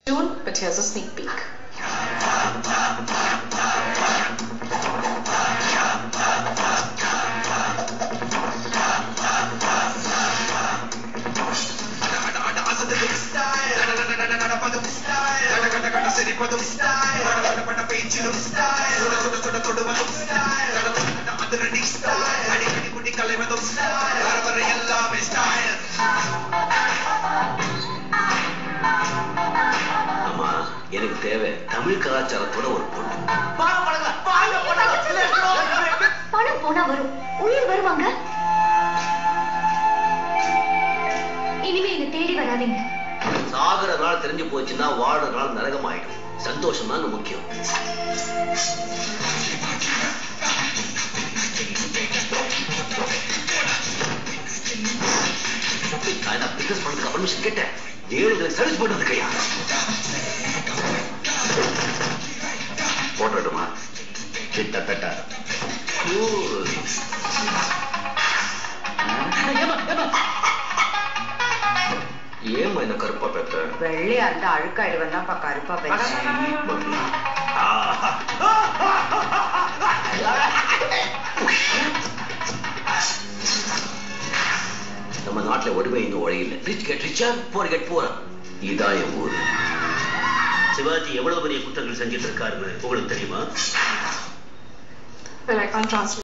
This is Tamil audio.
Soon, but here's a sneak peek. எனக்கு தேவை தமிழ் கலாச்சாரத்தோட ஒரு பொண்ணு. பணம் போனா வரும், உயிர் வருவாங்க. இனிமே என்ன தேடி வராதீங்க. சாகர நாள் தெரிஞ்சு போச்சுன்னா வாழற நாள் நரகம் ஆயிடும். சந்தோஷம் தான் முக்கியம். நான் பிசினஸ் பண்றதுக்கு பர்மிஷன் கேட்டேன். ஏழுகளை சர்வீஸ் பண்றது கையா போட்டுமா கிட்டத்தட்ட ஏமா என்ன கருப்பா பெற்ற? வெள்ளையா இருந்தா அழுக்காயிடுவா கருப்பா பெற்ற. நம்ம நாட்டுல ஒருமை இன்னும் ஒழையில்லை. ரிச் கெட் ரிச்சா, போர் கெட் போரா. இதான் என் ஊர். சிவாஜி எவ்வளவு பெரிய குற்றங்கள் செஞ்சிட்டு இருக்காருன்னு உங்களுக்கு தெரியுமா? Well, I can't translate.